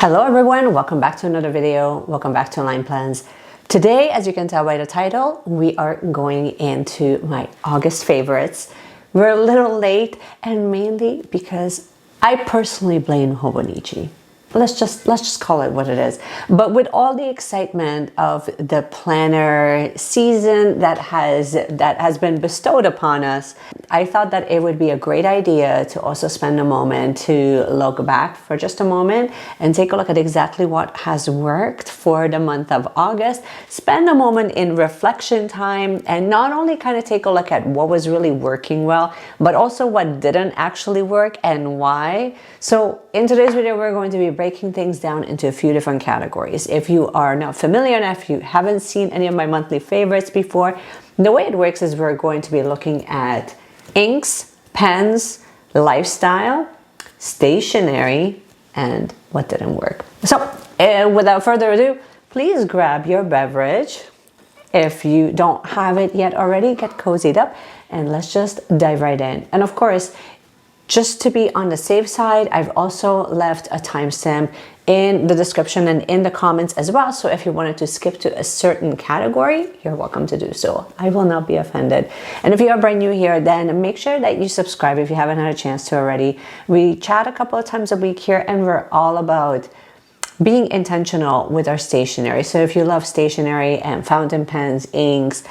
Hello everyone, welcome back to another video. Welcome back to Line Plans. Today, as you can tell by the title, we are going into my August favorites. We're a little late, and mainly because I personally blame Hobonichi. Let's just call it what it is. But with all the excitement of the planner season that has been bestowed upon us, I thought that it would be a great idea to also spend a moment to look back for just a moment and take a look at exactly what has worked for the month of August. Spend a moment in reflection time and not only kind of take a look at what was really working well, but also what didn't actually work and why. So in today's video, we're going to be breaking things down into a few different categories. If you are not familiar and if you haven't seen any of my monthly favorites before, the way it works is we're going to be looking at inks, pens, lifestyle, stationery, and what didn't work. So without further ado, please grab your beverage. If you don't have it yet already, get cozied up and let's just dive right in. And of course, just to be on the safe side, I've also left a timestamp in the description and in the comments as well. So if you wanted to skip to a certain category, you're welcome to do so. I will not be offended. And if you are brand new here, then make sure that you subscribe if you haven't had a chance to already. We chat a couple of times a week here and we're all about being intentional with our stationery. So if you love stationery and fountain pens, inks,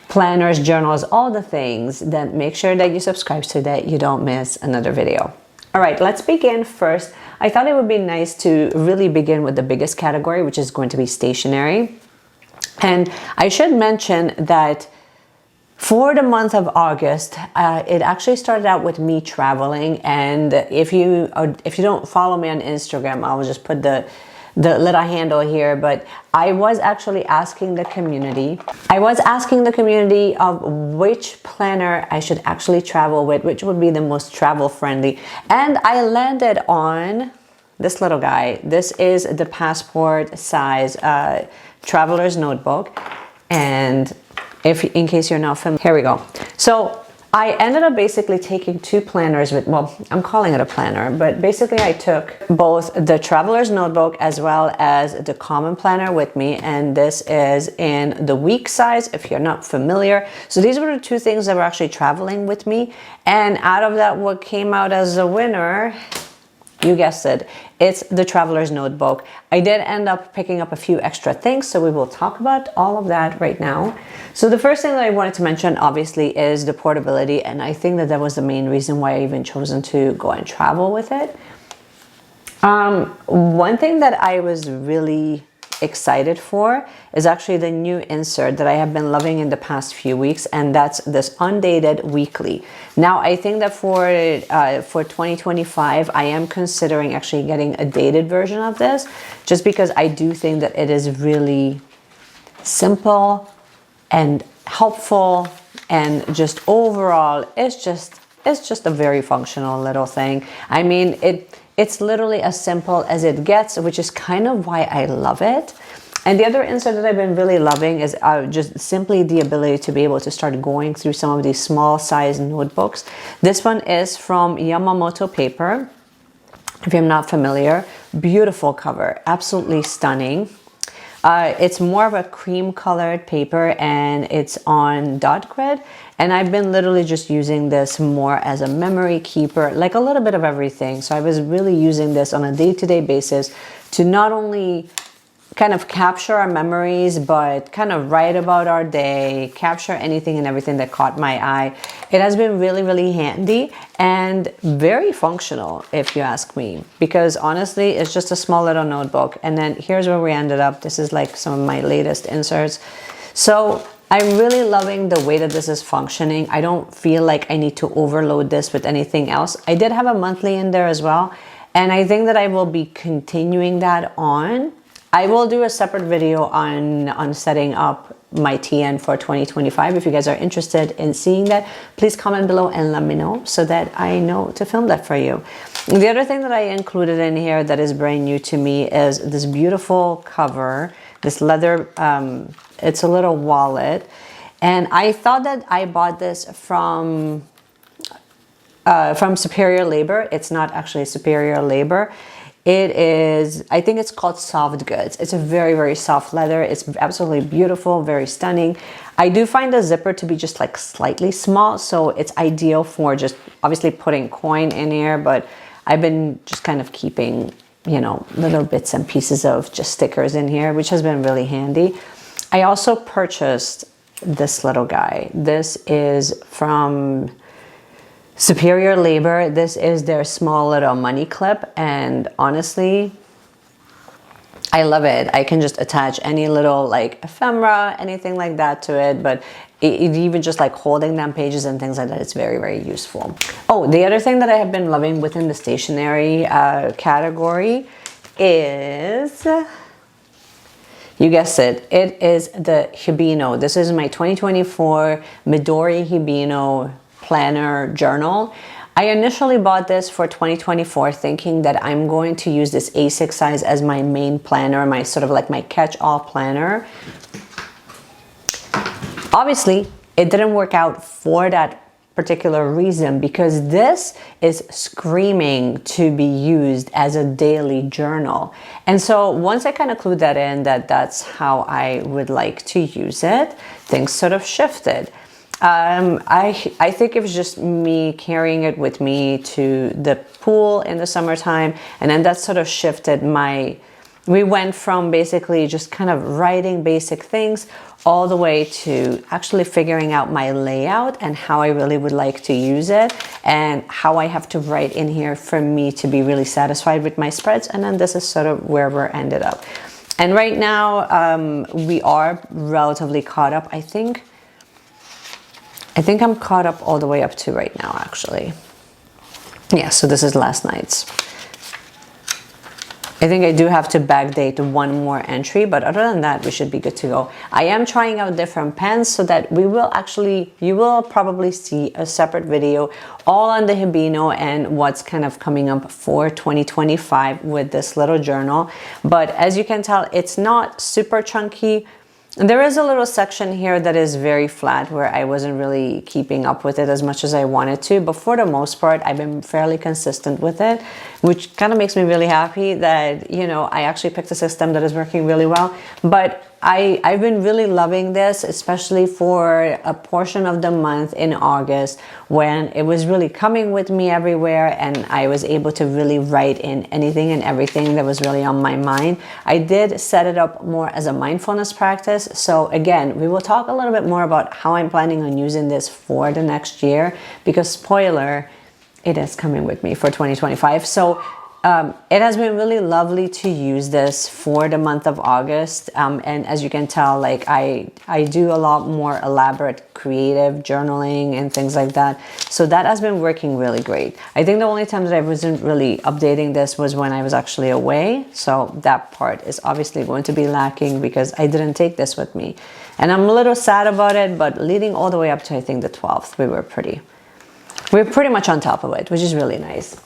planners, journals, all the things, then make sure that you subscribe so that you don't miss another video. All right, let's begin first. I thought it would be nice to really begin with the biggest category, which is going to be stationery. And I should mention that for the month of August, it actually started out with me traveling. And if you don't follow me on Instagram, I will just put the little handle here, but I was actually asking the community. Of which planner I should actually travel with, which would be the most travel friendly. And I landed on this little guy. This is the passport size traveler's notebook. And in case you're not familiar, here we go. So I ended up basically taking two planners with, well, I'm calling it a planner, but basically I took both the traveler's notebook as well as the common planner with me. And this is in the week size, if you're not familiar. So these were the two things that were actually traveling with me. And out of that, what came out as a winner, you guessed it, it's the traveler's notebook. I did end up picking up a few extra things, so we will talk about all of that right now. So the first thing that I wanted to mention, obviously, is the portability, and I think that that was the main reason why I even chosen to go and travel with it. One thing that I was really excited for is actually the new insert that I have been loving in the past few weeks, and that's this undated weekly. Now I think that for 2025 I am considering actually getting a dated version of this, just because I do think that it is really simple and helpful, and just overall it's just a very functional little thing. I mean, it's literally as simple as it gets, which is kind of why I love it. And the other insert that I've been really loving is just simply the ability to be able to start going through some of these small size notebooks. This one is from Yamamoto Paper. If you're not familiar, beautiful cover, absolutely stunning. It's more of a cream colored paper and it's on dot grid. And I've been literally just using this more as a memory keeper, like a little bit of everything. So I was really using this on a day-to-day basis to not only kind of capture our memories, but kind of write about our day, capture anything and everything that caught my eye. It has been really, really handy and very functional, if you ask me, because honestly, it's just a small little notebook. And then here's where we ended up. This is like some of my latest inserts. So I'm really loving the way that this is functioning. I don't feel like I need to overload this with anything else. I did have a monthly in there as well, and I think that I will be continuing that on. I will do a separate video on setting up my TN for 2025. If you guys are interested in seeing that, please comment below and let me know so that I know to film that for you. The other thing that I included in here that is brand new to me is this beautiful cover, this leather, it's a little wallet. And I thought that I bought this from Superior Labor. It's not actually Superior Labor. It is, I think it's called Soft Goods. It's a very, very soft leather. It's absolutely beautiful, very stunning. I do find the zipper to be just like slightly small, so it's ideal for just obviously putting coin in here, but I've been just kind of keeping, you know, little bits and pieces of just stickers in here, which has been really handy. I also purchased this little guy. This is from Superior Labor. This is their small little money clip, and honestly, I love it. I can just attach any little like ephemera, anything like that to it, but it even just like holding down pages and things like that, it's very, very useful. Oh, the other thing that I have been loving within the stationery category is, you guessed it, it is the Hibino. This is my 2024 Midori Hibino planner journal. I initially bought this for 2024 thinking that I'm going to use this A6 size as my main planner, my sort of like my catch-all planner. Obviously, it didn't work out for that particular reason, because this is screaming to be used as a daily journal. And so once I kind of clued that in, that that's how I would like to use it, things sort of shifted. I think it was just me carrying it with me to the pool in the summertime, and then that sort of shifted we went from basically just kind of writing basic things all the way to actually figuring out my layout and how I really would like to use it and how I have to write in here for me to be really satisfied with my spreads. And then this is sort of where we're ended up. And right now, we are relatively caught up. I think I'm caught up all the way up to right now, actually. Yeah, so this is last night's. I think I do have to backdate one more entry, but other than that, we should be good to go. I am trying out different pens so that you will probably see a separate video all on the Hibino and what's kind of coming up for 2025 with this little journal. But as you can tell, it's not super chunky. There is a little section here that is very flat where I wasn't really keeping up with it as much as I wanted to, but for the most part, I've been fairly consistent with it, which kind of makes me really happy that, you know, I actually picked a system that is working really well. But I've been really loving this, especially for a portion of the month in August when it was really coming with me everywhere and I was able to really write in anything and everything that was really on my mind. I did set it up more as a mindfulness practice. So again, we will talk a little bit more about how I'm planning on using this for the next year, because spoiler, it is coming with me for 2025. So it has been really lovely to use this for the month of August. And as you can tell, like I do a lot more elaborate creative journaling and things like that. So that has been working really great. I think the only time that I wasn't really updating this was when I was actually away. So that part is obviously going to be lacking because I didn't take this with me. And I'm a little sad about it, but leading all the way up to, I think, the 12th, we're pretty much on top of it, which is really nice.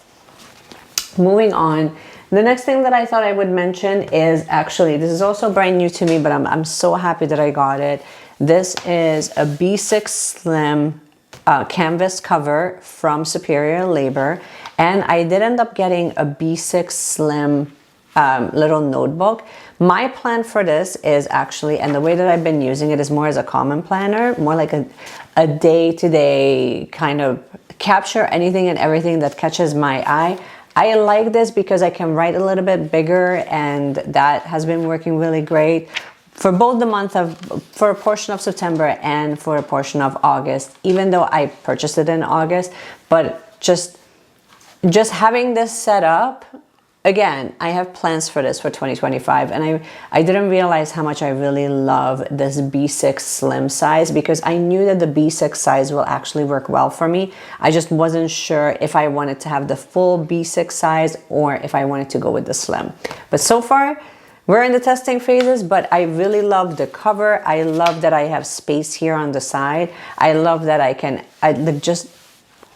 Moving on, the next thing that I thought I would mention is actually, this is also brand new to me, but I'm so happy that I got it. This is a B6 Slim canvas cover from Superior Labor, and I did end up getting a B6 Slim little notebook. My plan for this is actually, and the way that I've been using it is more as a common planner, more like a day-to-day kind of capture anything and everything that catches my eye. I like this because I can write a little bit bigger, and that has been working really great for both for a portion of September and for a portion of August, even though I purchased it in August. But just having this set up, again, I have plans for this for 2025, and I didn't realize how much I really love this B6 Slim size, because I knew that the B6 size will actually work well for me. I just wasn't sure if I wanted to have the full B6 size or if I wanted to go with the Slim. But so far, we're in the testing phases, but I really love the cover. I love that I have space here on the side. I love that just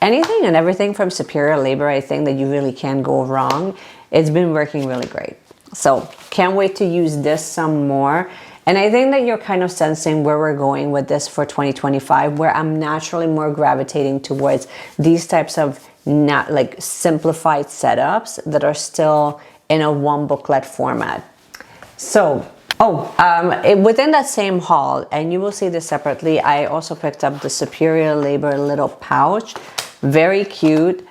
anything and everything from Superior Labor, I think that you really can't go wrong. It's been working really great. So can't wait to use this some more. And I think that you're kind of sensing where we're going with this for 2025, where I'm naturally more gravitating towards these types of not like simplified setups that are still in a one booklet format. So, within that same haul, and you will see this separately, I also picked up the Superior Labor little pouch. Very cute.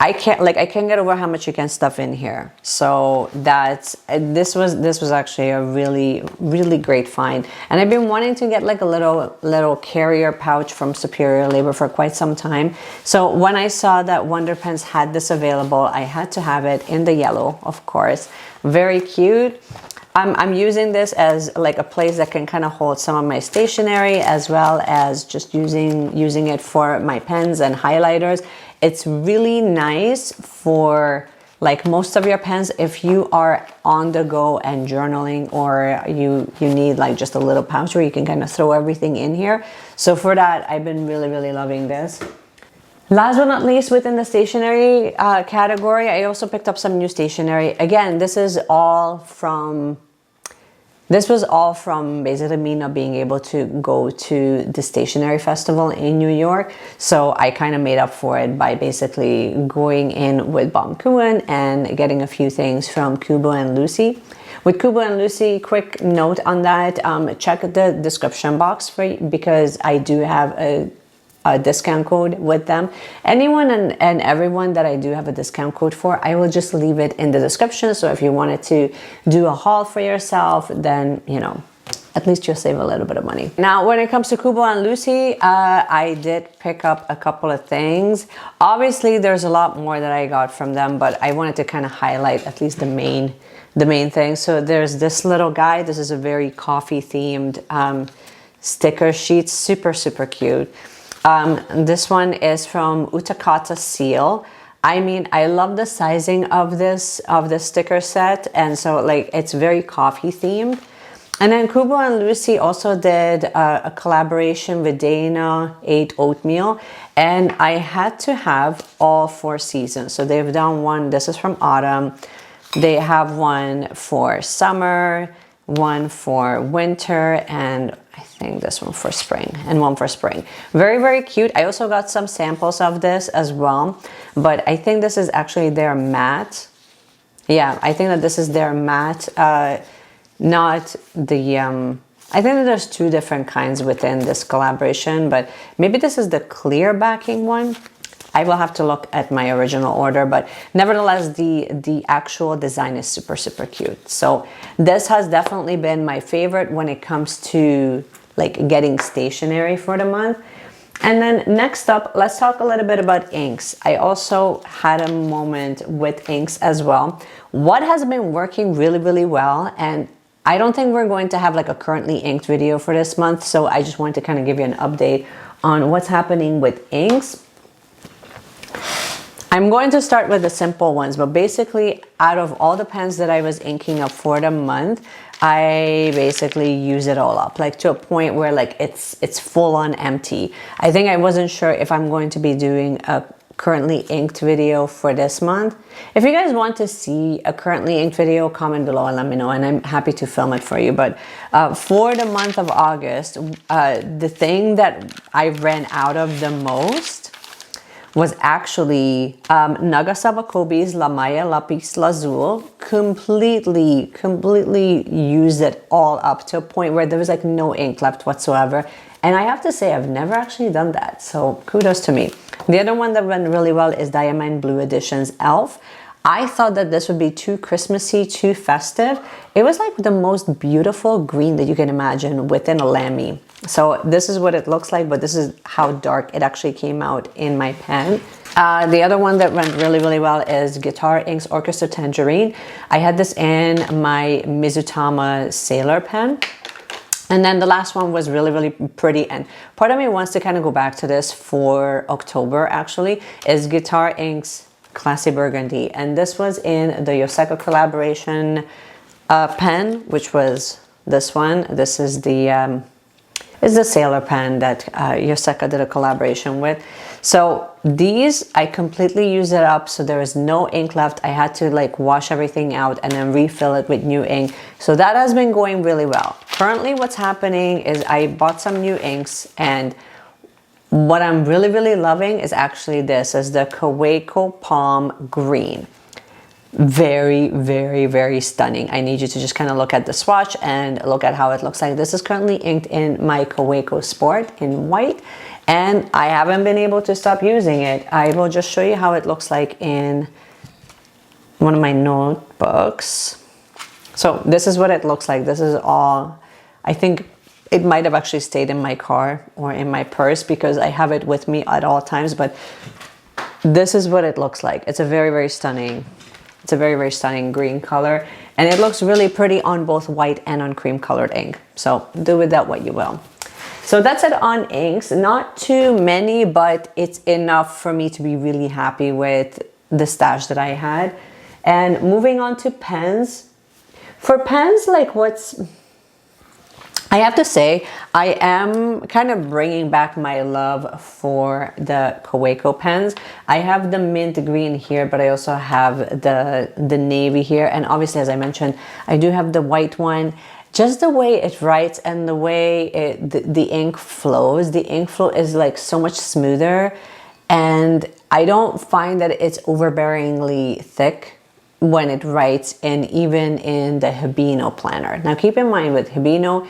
I can't get over how much you can stuff in here. So this was actually a really great find. And I've been wanting to get like a little carrier pouch from Superior Labor for quite some time. So when I saw that Wonder Pens had this available, I had to have it in the yellow, of course. Very cute. I'm using this as like a place that can kind of hold some of my stationery, as well as just using it for my pens and highlighters. It's really nice for like most of your pens if you are on the go and journaling, or you need like just a little pouch where you can kind of throw everything in here. So for that, I've been really loving this. Last but not least, within the stationery category, I also picked up some new stationery. Again, this was all from basically me not being able to go to the stationery festival in New York. So I kind of made up for it by basically going in with Bom Kuan and getting a few things from Kubo and Lucy. With Kubo and Lucy, quick note on that, check the description box because I do have a discount code with them. Anyone and everyone that I do have a discount code for, I will just leave it in the description. So if you wanted to do a haul for yourself, then, you know, at least you'll save a little bit of money. Now, when it comes to Kubo and Lucy, I did pick up a couple of things. Obviously, there's a lot more that I got from them, but I wanted to kind of highlight at least the main thing. So there's this little guy. This is a very coffee themed sticker sheet. Super cute. This one is from Utakata Seal. I mean, I love the sizing of this sticker set, and so like it's very coffee themed. And then Kubo and Lucy also did a collaboration with Dana 8 Oatmeal, and I had to have all 4 seasons. So they've done one, this is from autumn. They have one for summer, one for winter, and I think this one for spring, and one for spring. Very cute. I also got some samples of this as well, but I think this is actually their matte. Yeah, I think that this is their matte, not the, I think that there's 2 different kinds within this collaboration, but maybe this is the clear backing one. I will have to look at my original order, but nevertheless, the actual design is super cute. So this has definitely been my favorite when it comes to like getting stationery for the month. And then next up, let's talk a little bit about inks. I also had a moment with inks as well. What has been working really well, and I don't think we're going to have like a currently inked video for this month, so I just wanted to kind of give you an update on what's happening with inks. I'm going to start with the simple ones, but basically out of all the pens that I was inking up for the month, I basically use it all up, like to a point where like it's full on empty. I think I wasn't sure if I'm going to be doing a currently inked video for this month. If you guys want to see a currently inked video, comment below and let me know, and I'm happy to film it for you. But for the month of August, the thing that I ran out of the most was actually Nagasaba Kobe's La Maya Lapis Lazuli. Completely used it all up to a point where there was like no ink left whatsoever. And I have to say, I've never actually done that. So kudos to me. The other one that went really well is Diamond Blue Edition's Elf. I thought that this would be too Christmassy, too festive. It was like the most beautiful green that you can imagine within a lambie. So this is what it looks like, but this is how dark it actually came out in my pen. The other one that went really well is Guitar Inks Orchestra Tangerine. I had this in my Mizutama Sailor pen. And then the last one was really pretty, and part of me wants to kind of go back to this for October actually, is Guitar Inks Classy Burgundy. And this was in the Yoseka collaboration pen, which was this one. This is the Sailor pen that Yoseka did a collaboration with. So these, I completely used it up, so there is no ink left. I had to like wash everything out and then refill it with new ink. So that has been going really well. Currently what's happening is I bought some new inks, and what I'm really loving is actually this, is the Kaweco Palm Green. very, very, very stunning. I need you to just kind of look at the swatch and look at how it looks like. This is currently inked in my Kaweco Sport in white, and I haven't been able to stop using it. I will just show you how it looks like in one of my notebooks. So this is what it looks like. This is all, I think it might have actually stayed in my car or in my purse because I have it with me at all times, but this is what it looks like. It's a very, very stunning, it's a very, very stunning green color, and it looks really pretty on both white and on cream colored ink. So do with that what you will. So that's it on inks. Not too many, but it's enough for me to be really happy with the stash that I had. And moving on to pens. For pens, like I have to say, I am kind of bringing back my love for the Kaweco pens. I have the mint green here, but I also have the navy here. And obviously, as I mentioned, I do have the white one. Just the way it writes and the way the ink flows, the ink flow is like so much smoother. And I don't find that it's overbearingly thick when it writes, and even in the Hibino planner. Now keep in mind with Hibino,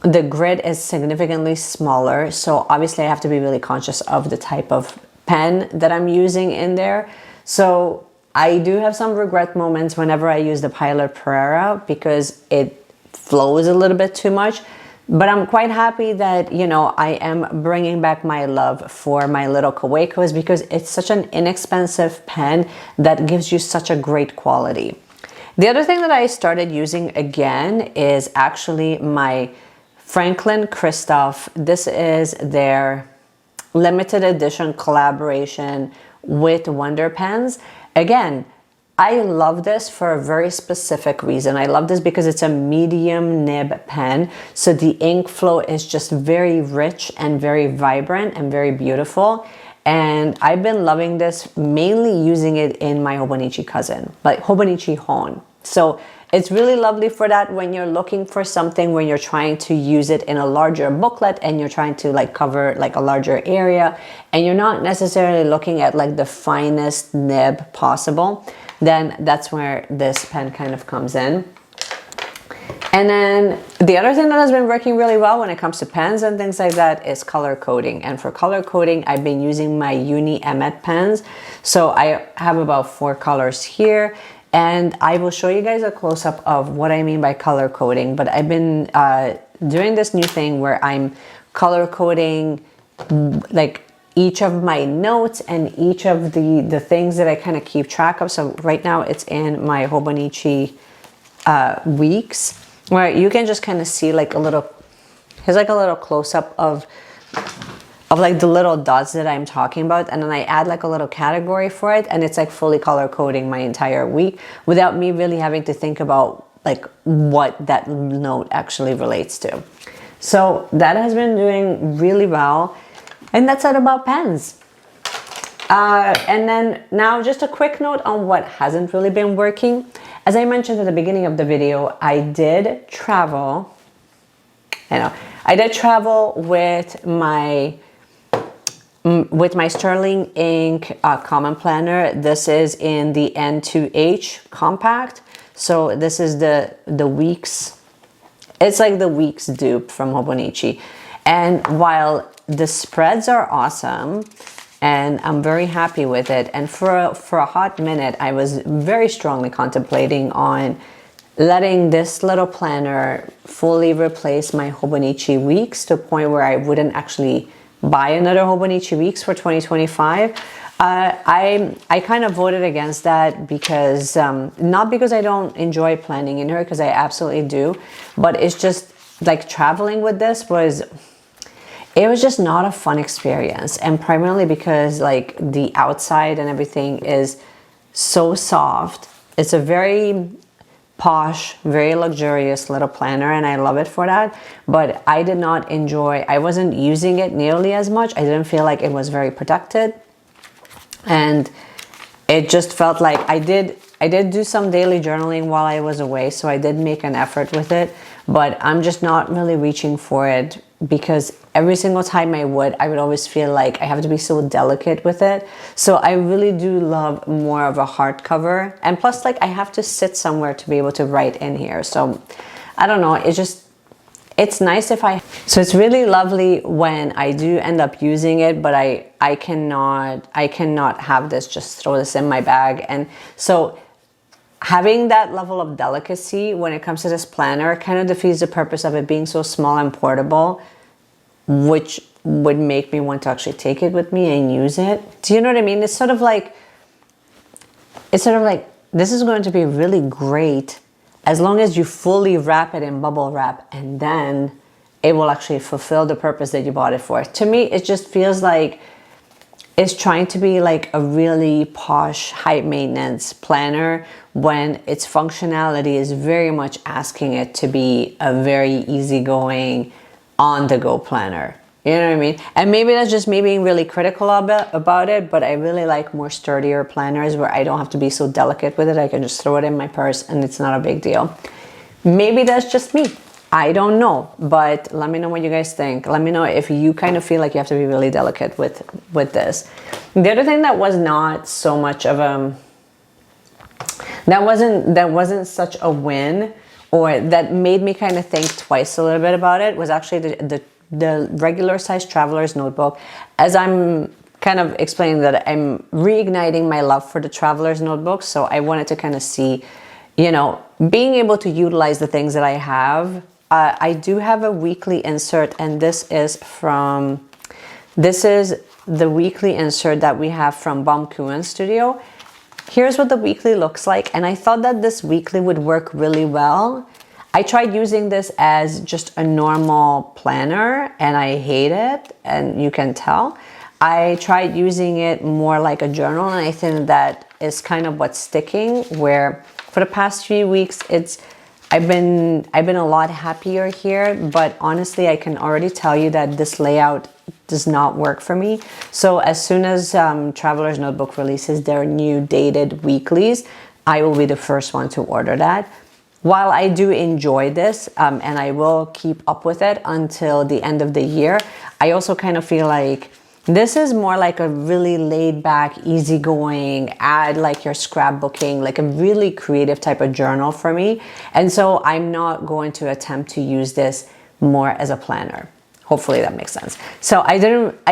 the grid is significantly smaller, so obviously I have to be really conscious of the type of pen that I'm using in there. So I do have some regret moments whenever I use the Pilot Pereira because it flows a little bit too much. But I'm quite happy that, you know, I am bringing back my love for my little Kawecos because it's such an inexpensive pen that gives you such a great quality. The other thing that I started using again is actually my Franklin Christoph. This is their limited edition collaboration with Wonder Pens. Again, I love this for a very specific reason. I love this because it's a medium nib pen. So the ink flow is just very rich and very vibrant and very beautiful. And I've been loving this, mainly using it in my Hobonichi cousin, like Hobonichi Hon. So it's really lovely for that when you're looking for something, when you're trying to use it in a larger booklet and you're trying to like cover like a larger area and you're not necessarily looking at like the finest nib possible, then that's where this pen kind of comes in. And then the other thing that has been working really well when it comes to pens and things like that is color coding. And for color coding, I've been using my Uni Emmet pens. So I have about 4 colors here. And I will show you guys a close-up of what I mean by color coding. But I've been doing this new thing where I'm color coding like each of my notes and each of the things that I kind of keep track of. So right now it's in my Hobonichi weeks, where you can just kind of see like a little, here's like a little close-up of like the little dots that I'm talking about, and then I add like a little category for it, and it's like fully color coding my entire week without me really having to think about like what that note actually relates to. So that has been doing really well, and that's it about pens. And then now just a quick note on what hasn't really been working. As I mentioned at the beginning of the video, I did travel. I did travel with my Sterling Ink Common Planner. This is in the N2H compact. So this is the Weeks. It's like the Weeks dupe from Hobonichi. And while the spreads are awesome, and I'm very happy with it, and for a hot minute, I was very strongly contemplating on letting this little planner fully replace my Hobonichi Weeks to a point where I wouldn't actually buy another Hobonichi Weeks for 2025. I kind of voted against that because, not because I don't enjoy planning in her, because I absolutely do, but it's just like traveling with this it was just not a fun experience. And primarily because like the outside and everything is so soft. It's a very posh, very luxurious little planner, and I love it for that. But I did not enjoy, I wasn't using it nearly as much. I didn't feel like it was very protected. And it just felt like I did I did do some daily journaling while I was away, so I did make an effort with it, but I'm just not really reaching for it because every single time I would always feel like I have to be so delicate with it. So I really do love more of a hardcover, and plus like I have to sit somewhere to be able to write in here. So I don't know, it's nice if so it's really lovely when I do end up using it, but I cannot have this, just throw this in my bag. And so having that level of delicacy when it comes to this planner kind of defeats the purpose of it being so small and portable, which would make me want to actually take it with me and use it. Do you know what I mean? It's sort of like this is going to be really great as long as you fully wrap it in bubble wrap, and then it will actually fulfill the purpose that you bought it for. To me, it just feels like it's trying to be like a really posh, high maintenance planner when its functionality is very much asking it to be a very easygoing, on the go planner. You know what I mean? And maybe that's just me being really critical about it, but I really like more sturdier planners where I don't have to be so delicate with it. I can just throw it in my purse and it's not a big deal. Maybe that's just me. I don't know, but let me know what you guys think. Let me know if you kind of feel like you have to be really delicate with this. The other thing that was not so much of a, that wasn't such a win, or that made me kind of think twice a little bit about it, was actually the regular size traveler's notebook. As I'm kind of explaining that I'm reigniting my love for the traveler's notebook, so I wanted to kind of see, you know, being able to utilize the things that I have. I do have a weekly insert, and this is the weekly insert that we have from Bom Kuan Studio. Here's what the weekly looks like, and I thought that this weekly would work really well. I tried using this as just a normal planner and I hate it, and you can tell. I tried using it more like a journal, and I think that is kind of what's sticking, where for the past few weeks I've been a lot happier here, but honestly I can already tell you that this layout does not work for me. So as soon as Traveler's Notebook releases their new dated weeklies, I will be the first one to order that. While I do enjoy this, and I will keep up with it until the end of the year, I also kind of feel like this is more like a really laid back, easygoing, add like your scrapbooking, like a really creative type of journal for me. And so I'm not going to attempt to use this more as a planner. Hopefully that makes sense. So I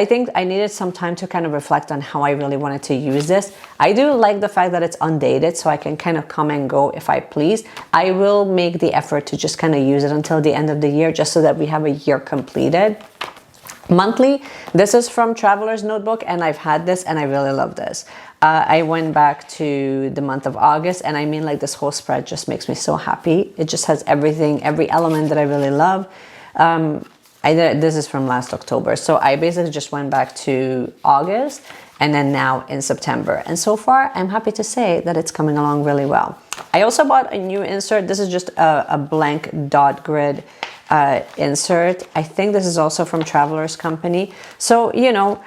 think I needed some time to kind of reflect on how I really wanted to use this. I do like the fact that it's undated, so I can kind of come and go if I please. I will make the effort to just kind of use it until the end of the year, just so that we have a year completed. Monthly, this is from Traveler's Notebook, and I've had this and I really love this. I went back to the month of August, and I mean, like, this whole spread just makes me so happy. It just has everything, every element that I really love. This is from last October, so I basically just went back to August and then now in September, and so far I'm happy to say that it's coming along really well. I also bought a new insert. This is just a blank dot grid insert. I think this is also from Traveler's Company. So, you know,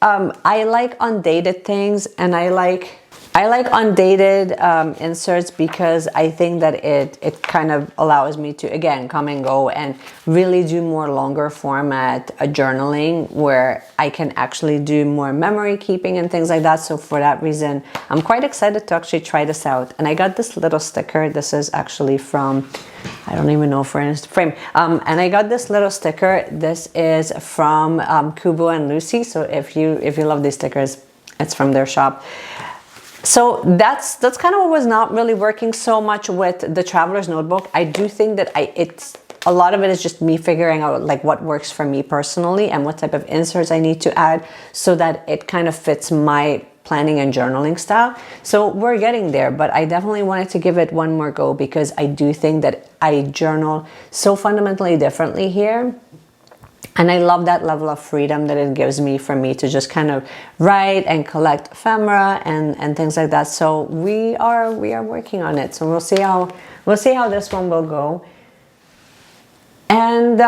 I like undated things, and I like undated inserts because I think that it kind of allows me to, again, come and go and really do more longer format journaling, where I can actually do more memory keeping and things like that. So for that reason, I'm quite excited to actually try this out. And I got this little sticker. This is actually from, I don't even know if we're in a frame. And I got this little sticker. This is from Kubo and Lucy. So if you love these stickers, it's from their shop. So that's kind of what was not really working so much with the Traveler's Notebook. I do think that a lot of it is just me figuring out like what works for me personally and what type of inserts I need to add so that it kind of fits my planning and journaling style. So we're getting there, but I definitely wanted to give it one more go because I do think that I journal so fundamentally differently here. And I love that level of freedom that it gives me for me to just kind of write and collect ephemera and things like that. So we are working on it. So we'll see how this one will go. And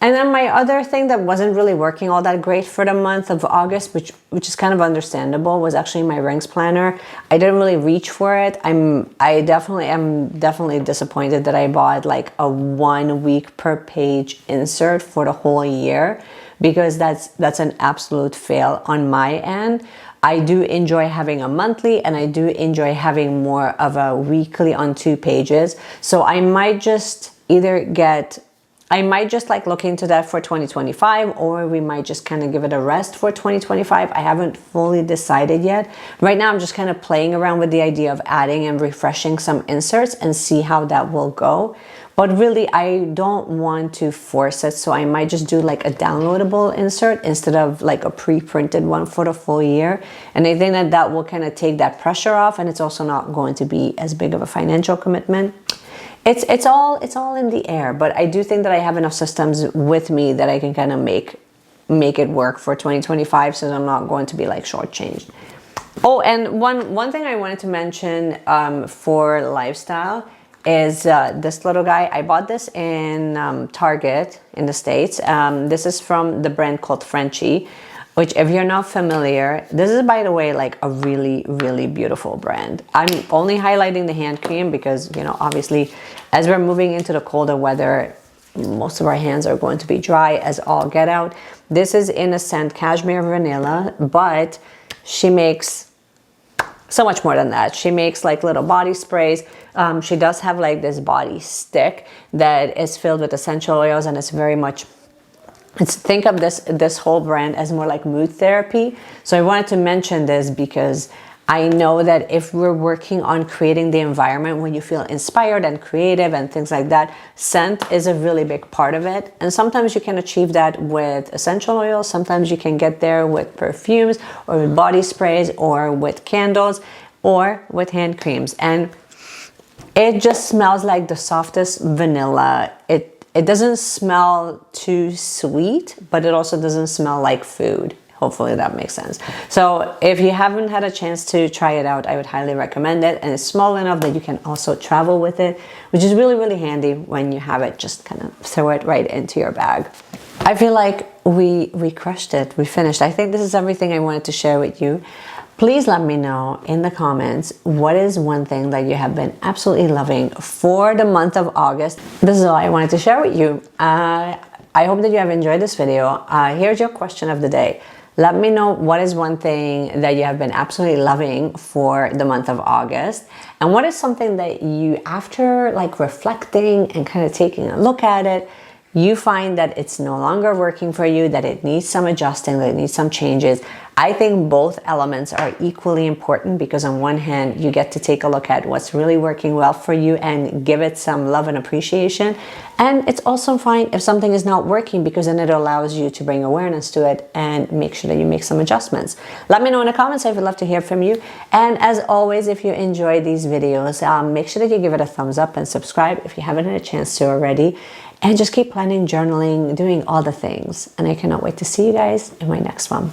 And then my other thing that wasn't really working all that great for the month of August, which is kind of understandable, was actually my rings planner. I didn't really reach for it. I'm definitely disappointed that I bought like a 1 week per page insert for the whole year, because that's an absolute fail on my end. I do enjoy having a monthly, and I do enjoy having more of a weekly on 2 pages. So I might just like look into that for 2025, or we might just kind of give it a rest for 2025. I haven't fully decided yet. Right now, I'm just kind of playing around with the idea of adding and refreshing some inserts and see how that will go. But really, I don't want to force it, so I might just do like a downloadable insert instead of like a pre-printed one for the full year. And I think that that will kind of take that pressure off, and it's also not going to be as big of a financial commitment. It's all in the air, but I do think that I have enough systems with me that I can kind of make it work for 2025, so I'm not going to be like shortchanged. Oh, and one thing I wanted to mention for lifestyle is this little guy. I bought this in Target in the States. This is from the brand called Frenchie, which, if you're not familiar, this is, by the way, like a really, really beautiful brand. I'm only highlighting the hand cream because, you know, obviously, as we're moving into the colder weather, most of our hands are going to be dry as all get out. This is in a scent cashmere vanilla, but she makes so much more than that. She makes like little body sprays. She does have like this body stick that is filled with essential oils, and it's very much, think of this whole brand as more like mood therapy. So I wanted to mention this because I know that if we're working on creating the environment when you feel inspired and creative and things like that, scent is a really big part of it. And sometimes you can achieve that with essential oils. Sometimes you can get there with perfumes or with body sprays or with candles or with hand creams. And it just smells like the softest vanilla. It doesn't smell too sweet, but it also doesn't smell like food. Hopefully that makes sense. So if you haven't had a chance to try it out, I would highly recommend it. And it's small enough that you can also travel with it, which is really, really handy when you have it. Just kind of throw it right into your bag. I feel like we crushed it. We finished. I think this is everything I wanted to share with you. Please let me know in the comments, what is one thing that you have been absolutely loving for the month of August. This is all I wanted to share with you. I hope that you have enjoyed this video. Here's your question of the day. Let me know what is one thing that you have been absolutely loving for the month of August, and what is something that you, after like reflecting and kind of taking a look at it, you find that it's no longer working for you, that it needs some adjusting, that it needs some changes. I think both elements are equally important, because on one hand, you get to take a look at what's really working well for you and give it some love and appreciation. And it's also fine if something is not working, because then it allows you to bring awareness to it and make sure that you make some adjustments. Let me know in the comments. I would love to hear from you. And as always, if you enjoy these videos, make sure that you give it a thumbs up and subscribe if you haven't had a chance to already. And just keep planning, journaling, doing all the things. And I cannot wait to see you guys in my next one.